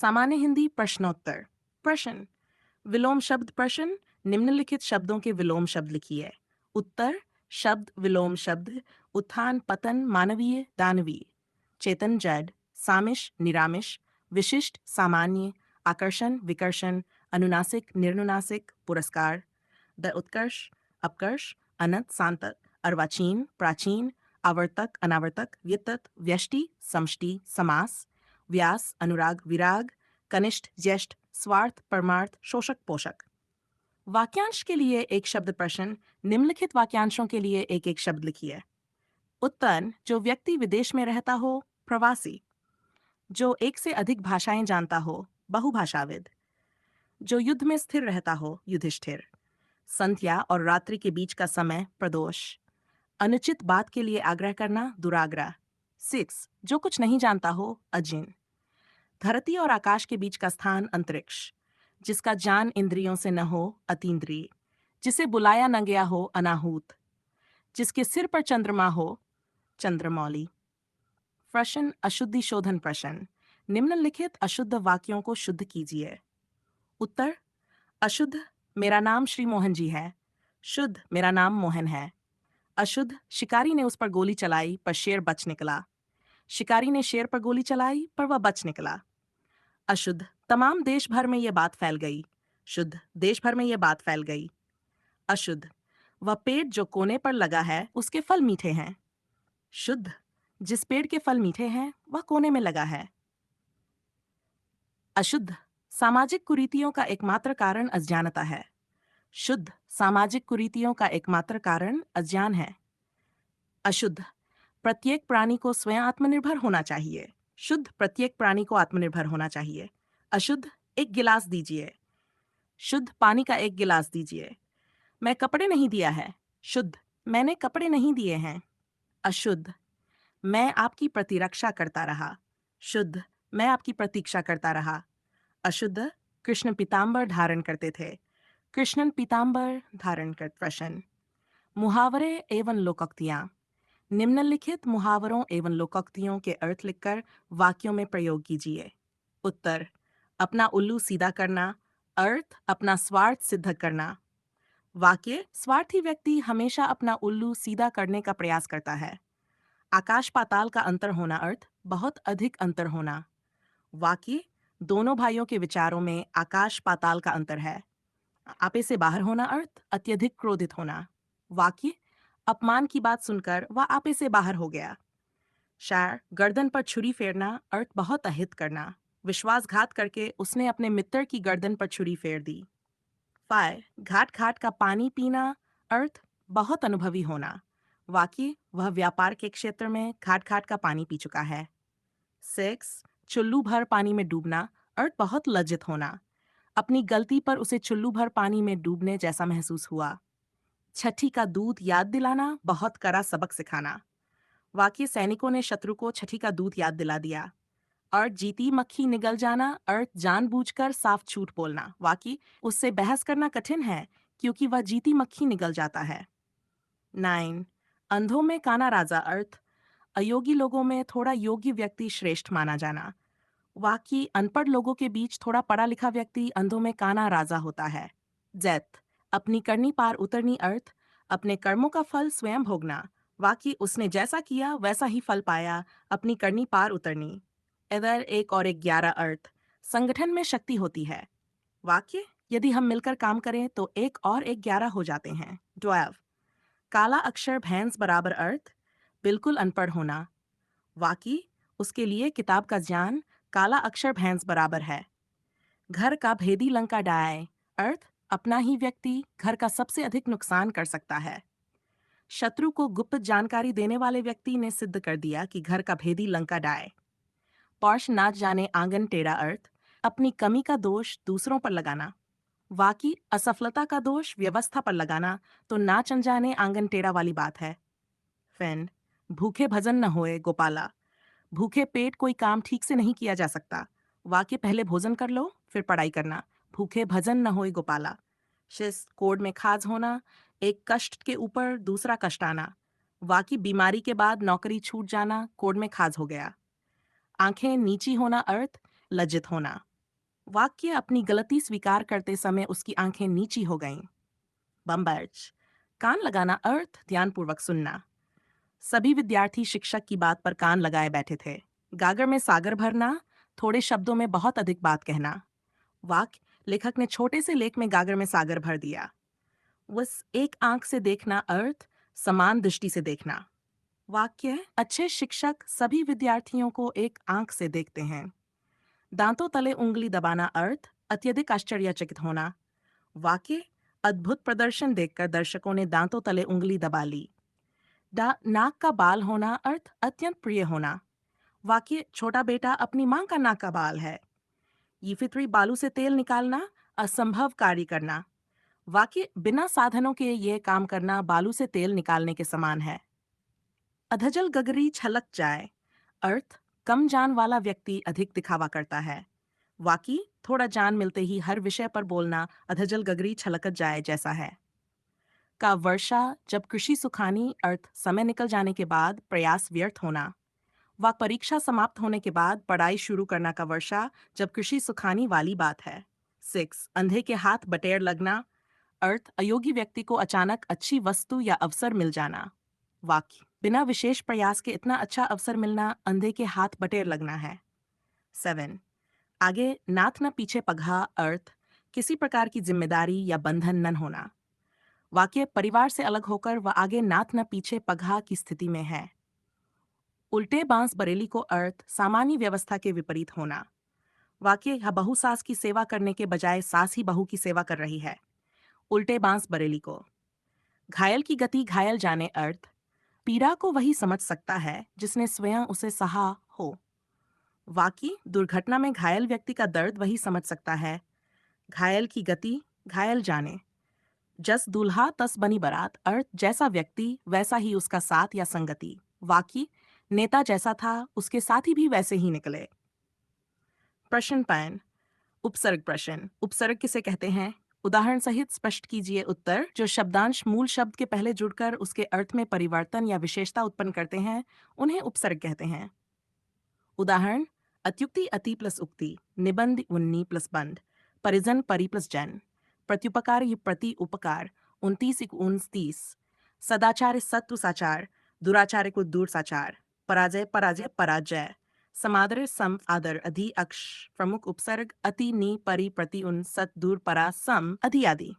सामान्य हिंदी प्रश्नोत्तर। प्रश्न। विलोम शब्द प्रश्न। निम्नलिखित शब्दों के विलोम शब्द लिखिए। उत्तर। शब्द विलोम शब्द। उत्थान पतन मानवीय दानवीय। चेतन जड़। सामिश निरामिष। विशिष्ट सामान्य। आकर्षण विकर्षण। अनुनासिक निर्नुनासिक। पुरस्कार। द उत्कर्ष अपकर्ष। अनंत सांतक। अर्वाचीन प्राचीन। आवर्तक अनावर्तक व्युत्तत व्यष्टि समष्टि समास। व्यास अनुराग विराग। कनिष्ठ ज्येष्ठ स्वार्थ परमार्थ शोषक पोषक। वाक्यांश के लिए एक शब्द प्रश्न। निम्नलिखित वाक्यांशों के लिए एक एक शब्द लिखिए। उत्तन जो व्यक्ति विदेश में रहता हो प्रवासी। जो एक से अधिक भाषाएं जानता हो बहुभाषाविद। जो युद्ध में स्थिर रहता हो युधिष्ठिर। संध्या और रात्रि के बीच का समय प्रदोष। अनुचित बात के लिए आग्रह करना दुराग्रह। 6 जो कुछ नहीं जानता हो अजिन। धरती और आकाश के बीच का स्थान अंतरिक्ष। जिसका ज्ञान इंद्रियों से न हो अतीन्द्रिय। जिसे बुलाया न गया हो अनाहूत। जिसके सिर पर चंद्रमा हो चंद्रमौली। प्रश्न अशुद्धि शोधन प्रश्न। निम्नलिखित अशुद्ध वाक्यों को शुद्ध कीजिए। उत्तर। अशुद्ध मेरा नाम श्री मोहन जी है। शुद्ध मेरा नाम मोहन है। अशुद्ध शिकारी ने उस पर गोली चलाई पर शेर बच निकला। शिकारी ने शेर पर गोली चलाई पर वह बच निकला। अशुद्ध तमाम देश भर में यह बात फैल गई। शुद्ध देश भर में यह बात फैल गई। अशुद्ध वह पेड़ जो कोने पर लगा है उसके फल मीठे हैं। शुद्ध जिस पेड़ के फल मीठे हैं वह कोने में लगा है। अशुद्ध सामाजिक कुरीतियों का एकमात्र कारण अज्ञानता है। शुद्ध सामाजिक कुरीतियों का एकमात्र कारण अज्ञान है। अशुद्ध प्रत्येक प्राणी को स्वयं आत्मनिर्भर होना चाहिए। शुद्ध प्रत्येक प्राणी को आत्मनिर्भर होना चाहिए। अशुद्ध एक गिलास दीजिए। शुद्ध पानी का एक गिलास दीजिए। मैं कपड़े नहीं दिया है। शुद्ध मैंने कपड़े नहीं दिए हैं। अशुद्ध मैं आपकी प्रतिरक्षा करता रहा। शुद्ध मैं आपकी प्रतीक्षा करता रहा। अशुद्ध कृष्ण पीताम्बर धारण करते थे। कृष्णन पीताम्बर धारण कर प्रश्न। मुहावरे एवं लोकोक्तियां। निम्नलिखित मुहावरों एवं लोकोक्तियों के अर्थ लिखकर वाक्यों में प्रयोग कीजिए। उत्तर। अपना उल्लू सीधा करना। अर्थ अपना स्वार्थ सिद्ध करना। वाक्य स्वार्थी व्यक्ति हमेशा अपना उल्लू सीधा करने का प्रयास करता है। आकाश पाताल का अंतर होना अर्थ बहुत अधिक अंतर होना। वाक्य दोनों भाइयों के विचारों में आकाश पाताल का अंतर है। आपे से बाहर होना अर्थ अत्यधिक क्रोधित होना। वाक्य अपमान की बात सुनकर वह आपे से बाहर हो गया। शायर गर्दन पर छुरी फेरना अर्थ बहुत अहित करना। विश्वासघात करके उसने अपने मित्र की गर्दन पर छुरी फेर दी। फाय घाट घाट का पानी पीना अर्थ बहुत अनुभवी होना। वाक्य वह व्यापार के क्षेत्र में घाट घाट का पानी पी चुका है। 6 चुल्लू भर पानी में डूबना अर्थ बहुत लज्जित होना। अपनी गलती पर उसे चुल्लू भर पानी में डूबने जैसा महसूस हुआ। छठी का दूध याद दिलाना बहुत कड़ा सबक सिखाना। वाक्य सैनिकों ने शत्रु को छठी का दूध याद दिला दिया। और जीती मक्खी निगल जाना अर्थ जानबूझकर साफ झूठ बोलना। वाकई उससे बहस करना कठिन है क्योंकि वह जीती मक्खी निगल जाता है। 9 अंधों में काना राजा अर्थ अयोगी लोगों में थोड़ा योग्य व्यक्ति श्रेष्ठ माना जाना। वाकई अनपढ़ लोगों के बीच थोड़ा पढ़ा लिखा व्यक्ति अंधों में काना राजा होता है। जैत अपनी करनी पार उतरनी अर्थ अपने कर्मों का फल स्वयं भोगना। वाकई उसने जैसा किया वैसा ही फल पाया। अपनी करनी पार उतरनी। इधर एक और एक 11 अर्थ संगठन में शक्ति होती है। वाक्य यदि हम मिलकर काम करें तो एक और एक 11 हो जाते हैं। 12 काला अक्षर भैंस बराबर अर्थ बिल्कुल अनपढ़ होना। वाक्य उसके लिए किताब का ज्ञान काला अक्षर भैंस बराबर है। घर का भेदी लंका डाय अर्थ अपना ही व्यक्ति घर का सबसे अधिक नुकसान कर सकता है। शत्रु को गुप्त जानकारी देने वाले व्यक्ति ने सिद्ध कर दिया कि घर का भेदी लंका डाय। पौष नाच जाने आंगन टेढ़ा अर्थ अपनी कमी का दोष दूसरों पर लगाना। वाकई असफलता का दोष व्यवस्था पर लगाना तो नाच अनजाने आंगन टेढ़ा वाली बात है। फैन भूखे भजन न होए गोपाला। भूखे पेट कोई काम ठीक से नहीं किया जा सकता। वाक्य पहले भोजन कर लो फिर पढ़ाई करना। भूखे भजन न होए गोपाला। शिस्त कोड में खाज होना एक कष्ट के ऊपर दूसरा कष्ट आना। वाकई बीमारी के बाद नौकरी छूट जाना कोड में खाज हो गया। आंखें नीची होना अर्थ लज्जित होना। वाक्य अपनी गलती स्वीकार करते समय उसकी आंखें नीची हो गईं। बम्बर्ज, कान लगाना अर्थ ध्यानपूर्वक सुनना। सभी विद्यार्थी शिक्षक की बात पर कान लगाए बैठे थे। गागर में सागर भरना, थोड़े शब्दों में बहुत अधिक बात कहना। वाक्य, लेखक ने छोटे से लेख में गागर में सागर भर दिया। बस एक आंख से देखना अर्थ समान दृष्टि से देखना। वाक्य, अच्छे शिक्षक सभी विद्यार्थियों को एक आंख से देखते हैं। दांतों तले उंगली दबाना अर्थ अत्यधिक आश्चर्यचकित होना। वाक्य, अद्भुत प्रदर्शन देखकर दर्शकों ने दांतों तले उंगली दबा ली। नाक का बाल होना अर्थ अत्यंत प्रिय होना। वाक्य, छोटा बेटा अपनी मां का नाक का बाल है। ये फितरी बालू से तेल निकालना असंभव कार्य करना। वाक्य, बिना साधनों के ये काम करना बालू से तेल निकालने के समान है। अधजल गगरी छलक जाए अर्थ कम जान वाला व्यक्ति अधिक दिखावा करता है। वाक्य, थोड़ा जान मिलते ही हर विषय पर बोलना अधजल गगरी छलकत जाए जैसा है। का वर्षा, जब कृषि सुखानी अर्थ समय निकल जाने के बाद प्रयास व्यर्थ होना। व परीक्षा समाप्त होने के बाद पढ़ाई शुरू करना का वर्षा, जब कृषि सुखानी वाली बात है। 6 अंधे के हाथ बटेर लगना अर्थ अयोग्य व्यक्ति को अचानक अच्छी वस्तु या अवसर मिल जाना। वाक्य, बिना विशेष प्रयास के इतना अच्छा अवसर मिलना अंधे के हाथ बटेर लगना है। 7 आगे नाथ न पीछे पगहा अर्थ किसी प्रकार की जिम्मेदारी या बंधन न होना। वाक्य, परिवार से अलग होकर वह आगे नाथ न पीछे पगहा की स्थिति में है। उल्टे बांस बरेली को अर्थ सामान्य व्यवस्था के विपरीत होना। वाक्य, यह बहू सास की सेवा करने के बजाय सास ही बहू की सेवा कर रही है। उल्टे बांस बरेली को। घायल की गति घायल जाने अर्थ पीड़ा को वही समझ सकता है जिसने स्वयं उसे सहा हो। वाक्य, दुर्घटना में घायल व्यक्ति का दर्द वही समझ सकता है। घायल की गति घायल जाने। जस दूल्हा तस बनी बारात अर्थ जैसा व्यक्ति वैसा ही उसका साथ या संगति। वाक्य, नेता जैसा था उसके साथी भी वैसे ही निकले। प्रश्न पैन। उपसर्ग प्रश्न। उपसर्ग किसे कहते हैं? उदाहरण सहित स्पष्ट कीजिए उत्तर। जो शब्दांश मूल शब्द के पहले जुड़कर उसके अर्थ में परिवर्तन या विशेषता उत्पन्न करते हैं उन्हें उपसर्ग कहते हैं। उदाहरण, अत्युक्ति अति प्लस उक्ति, निबंध उन्नी प्लस बंध, परिजन परि प्लस जन, प्रत्युपकार ये प्रति उपकार, 29 29, सदाचार सत्व साचार, दुराचार्य को दूर साचार, पराजय पराजय पराजय, समादर सम आदर अधि अक्ष, प्रमुख उपसर्ग अति नि परि प्रति उन सत दूर परा सम अधि आदि।